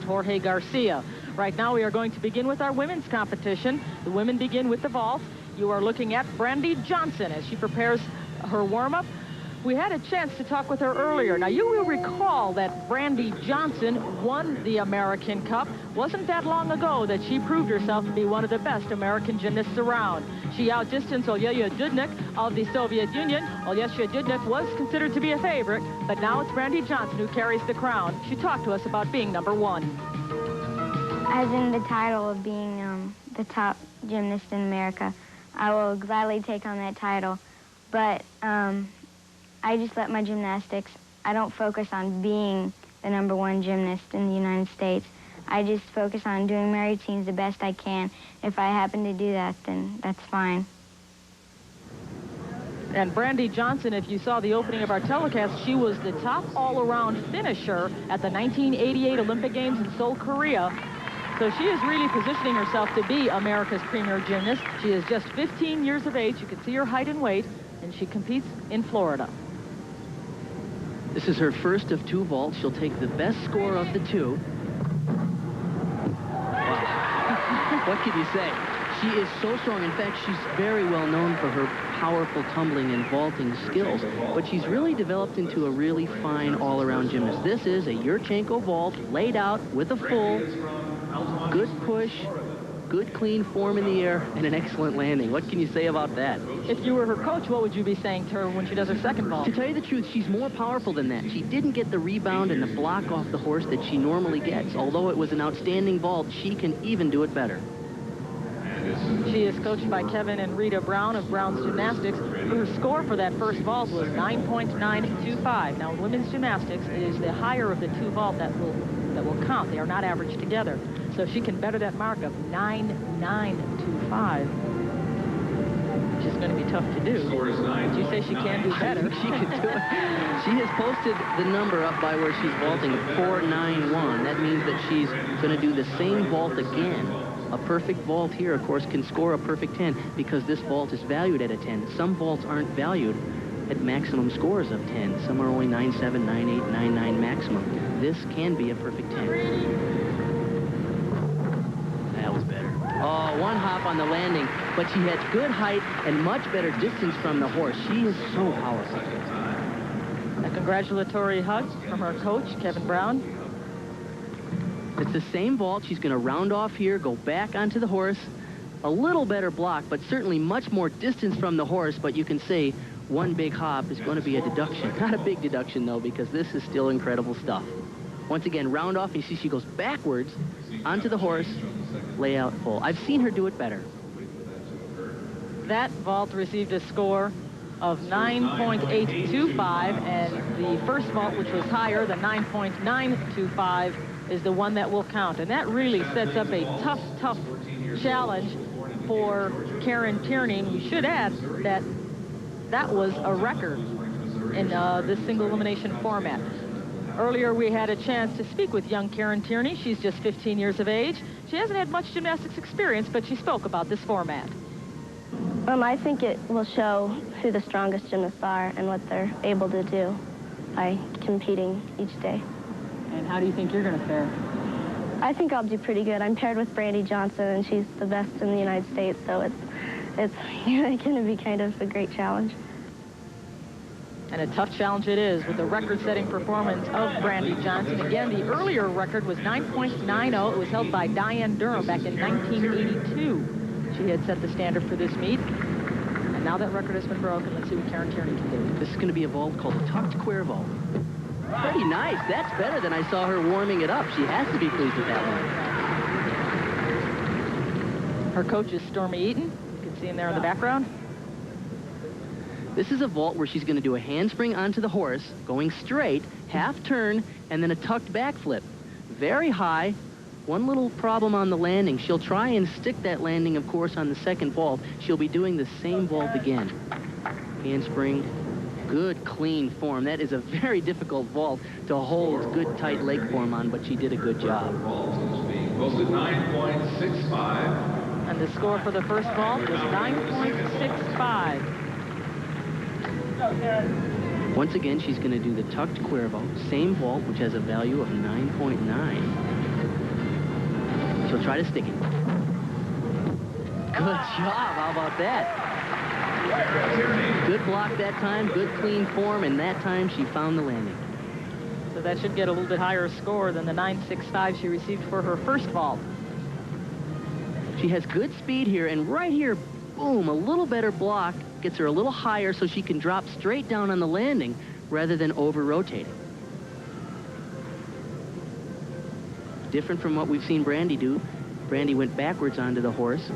Jorge Garcia. Right now we are going to begin with our women's competition. The women begin with the vault. You are looking at Brandy Johnson as she prepares her warm-up. We had a chance to talk with her earlier. Now, you will recall that Brandy Johnson won the American Cup. Wasn't that long ago that she proved herself to be one of the best American gymnasts around. She outdistanced Olya Dudnik of the Soviet Union. Olya Dudnik was considered to be a favorite, but now it's Brandy Johnson who carries the crown. She talked to us about being #1. As in the title of being the top gymnast in America, I will gladly take on that title, but I just let my gymnastics, I don't focus on being the #1 gymnast in the United States. I just focus on doing my routines the best I can. If I happen to do that, then that's fine. And Brandy Johnson, if you saw the opening of our telecast, she was the top all-around finisher at the 1988 Olympic Games in Seoul, Korea. So she is really positioning herself to be America's premier gymnast. She is just 15 years of age. You can see her height and weight, and she competes in Florida. This is her first of 2 vaults. She'll take the best score of the 2. Wow. What can you say? She is so strong. In fact, she's very well known for her powerful tumbling and vaulting skills, but she's really developed into a really fine all-around gymnast. This is a Yurchenko vault laid out with a full, good push, good clean form in the air, and an excellent landing. What can you say about that? If you were her coach, what would you be saying to her when she does her second vault? To tell you the truth, she's more powerful than that. She didn't get the rebound and the block off the horse that she normally gets. Although it was an outstanding vault, she can even do it better. She is coached by Kevin and Rita Brown of Brown's Gymnastics. Her score for that first vault was 9.925. Now, in women's gymnastics, it is the higher of the 2 vault that will count. They are not averaged together. So if she can better that mark of 9.925, which is going to be tough to do. But you say she can do better. She can do it. She has posted the number up by where she's vaulting, 491. That means that she's going to do the same vault again. A perfect vault here, of course, can score a perfect 10 because this vault is valued at a 10. Some vaults aren't valued at maximum scores of 10. Some are only 9.7, 9.8, 9.9 maximum. This can be a perfect 10. That was better. Oh, 1 hop on the landing, but she had good height and much better distance from the horse. She is so powerful. A congratulatory hug from her coach, Kevin Brown. It's the same vault. She's going to round off here, go back onto the horse. A little better block, but certainly much more distance from the horse. But you can say 1 big hop is going to be a deduction. Not a big deduction, though, because this is still incredible stuff. Once again, round off, and you see she goes backwards onto the horse, lay out full. I've seen her do it better. That vault received a score of 9.825, and the first vault, which was higher, the 9.925, is the one that will count. And that really sets up a tough challenge for Karen Tierney. And we should add that that was a record in this single elimination format. Earlier, we had a chance to speak with young Karen Tierney. She's just 15 years of age. She hasn't had much gymnastics experience, but she spoke about this format. I think it will show who the strongest gymnasts are and what they're able to do by competing each day. And how do you think you're going to fare? I think I'll do pretty good. I'm paired with Brandy Johnson, and she's the best in the United States, so it's going to be kind of a great challenge. And a tough challenge it is with the record-setting performance of Brandy Johnson. Again, the earlier record was 9.90. It was held by Diane Durham back in 1982. She had set the standard for this meet. And now that record has been broken. Let's see what Karen Tierney can do. This is going to be a vault called a tucked queer vault. Pretty nice. That's better than I saw her warming it up. She has to be pleased with that one. Her coach is Stormy Eaton. You can see him there in the background. This is a vault where she's going to do a handspring onto the horse, going straight, half turn, and then a tucked backflip. Very high. One little problem on the landing. She'll try and stick that landing, of course, on the second vault. She'll be doing the same vault again. Handspring. Good, clean form. That is a very difficult vault to hold good, tight leg form on, but she did a good job. Posted 9.65. And the score for the first vault was 9.65. Once again, she's going to do the tucked queer vault, same vault, which has a value of 9.9. She'll try to stick it. Good job. How about that? Good block that time, good clean form, and that time she found the landing. So that should get a little bit higher score than the 9.65 she received for her first vault. She has good speed here, and right here, boom, a little better block gets her a little higher so she can drop straight down on the landing rather than over-rotating. Different from what we've seen Brandy do. Brandy went backwards onto the horse.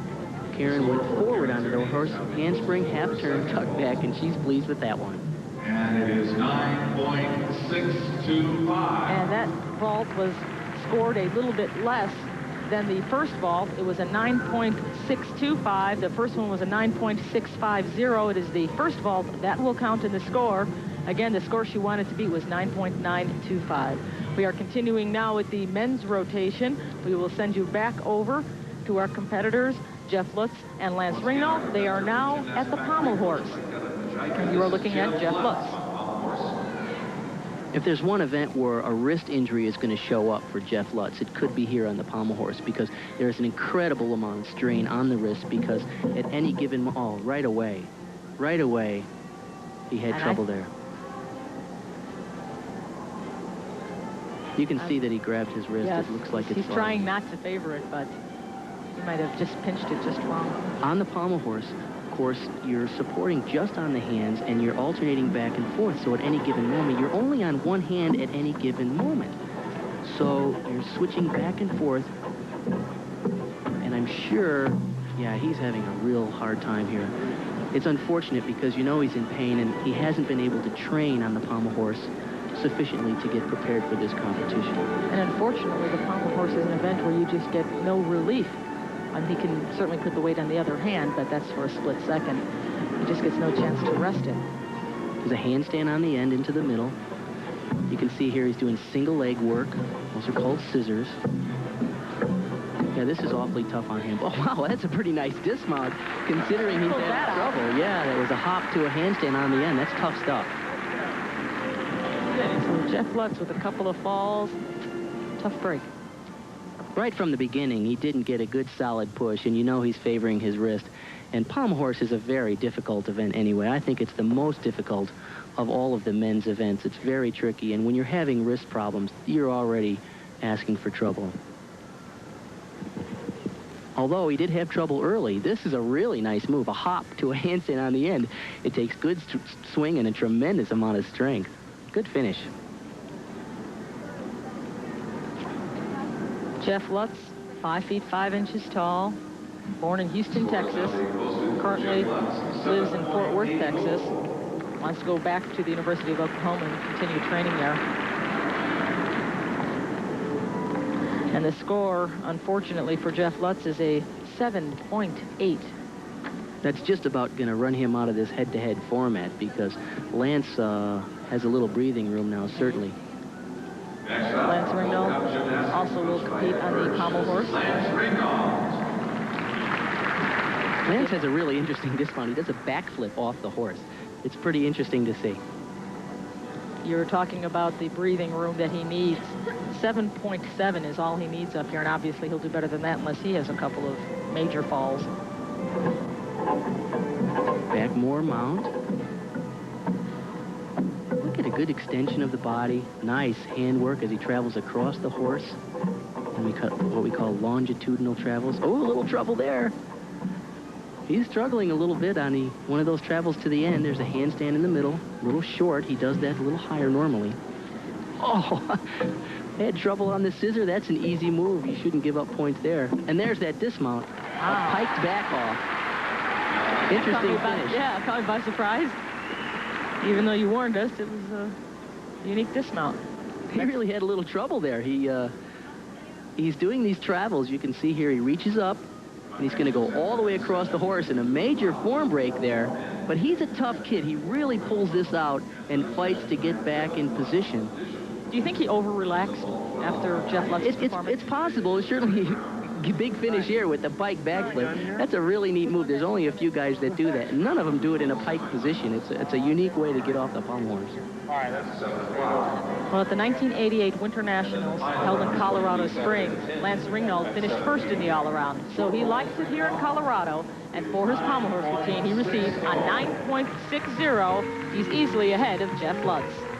Karen went forward onto the horse, handspring, half turn, tuck back, and she's pleased with that one. And it is 9.625. And that vault was scored a little bit less than the first vault. It was a 9.625. The first one was a 9.650. It is the first vault. That will count in the score. Again, the score she wanted to beat was 9.925. We are continuing now with the men's rotation. We will send you back over to our competitors, Jeff Lutz and Lance Ringnald. They are now at the pommel horse. And you are looking at Jeff Lutz. If there's one event where a wrist injury is going to show up for Jeff Lutz, it could be here on the pommel horse, because there's an incredible amount of strain on the wrist, because at any given, right away, he had trouble there. You can see that he grabbed his wrist. Yes, it looks like it's he's trying not to favor it, but he might have just pinched it just wrong. On the pommel horse, of course, you're supporting just on the hands, and you're alternating back and forth, so at any given moment, you're only on one hand at any given moment. So you're switching back and forth, and I'm sure, yeah, he's having a real hard time here. It's unfortunate because you know he's in pain, and he hasn't been able to train on the pommel horse sufficiently to get prepared for this competition. And unfortunately, the pommel horse is an event where you just get no relief. He can certainly put the weight on the other hand, but that's for a split second. He just gets no chance to rest it. There's a handstand on the end into the middle. You can see here he's doing single leg work. Those are called scissors. Yeah, this is awfully tough on him. Oh, wow, that's a pretty nice dismount, considering he's had trouble. Yeah, there was a hop to a handstand on the end. That's tough stuff. So Jeff Lutz with a couple of falls. Tough break. Right from the beginning, he didn't get a good solid push, and you know he's favoring his wrist. And pommel horse is a very difficult event anyway. I think it's the most difficult of all of the men's events. It's very tricky, and when you're having wrist problems, you're already asking for trouble. Although he did have trouble early, this is a really nice move, a hop to a handstand on the end. It takes good swing and a tremendous amount of strength. Good finish. Jeff Lutz, 5 feet 5 inches tall, born in Houston, Texas, currently lives in Fort Worth, Texas, wants to go back to the University of Oklahoma and continue training there. And the score, unfortunately, for Jeff Lutz is a 7.8. That's just about going to run him out of this head-to-head format, because Lance has a little breathing room now, certainly. Lance Ringnald also will compete on the pommel horse. Lance has a really interesting dismount. He does a backflip off the horse. It's pretty interesting to see. You're talking about the breathing room that he needs. 7.7 is all he needs up here, and obviously he'll do better than that unless he has a couple of major falls. Back more mount. Look at a good extension of the body. Nice handwork as he travels across the horse. And we cut what we call longitudinal travels. Oh, a little trouble there. He's struggling a little bit on one of those travels to the end. There's a handstand in the middle, a little short. He does that a little higher normally. Oh, had trouble on the scissor. That's an easy move. You shouldn't give up points there. And there's that dismount. Wow. A piked back off. Interesting finish. Yeah, caught me by surprise. Even though you warned us, it was a unique dismount. He really had a little trouble there. He's doing these travels. You can see here he reaches up, and he's going to go all the way across the horse in a major form break there. But he's a tough kid. He really pulls this out and fights to get back in position. Do you think he over-relaxed after Jeff Lutz's performance? It's possible. Certainly big finish here with the pike backflip. That's a really neat move. There's only a few guys that do that, and none of them do it in a pike position. It's a unique way to get off the pommel horse. Well, at the 1988 Winter Nationals held in Colorado Springs, Lance Ringnald finished first in the all-around. So he likes it here in Colorado, and for his pommel horse routine, he received a 9.60. He's easily ahead of Jeff Lutz.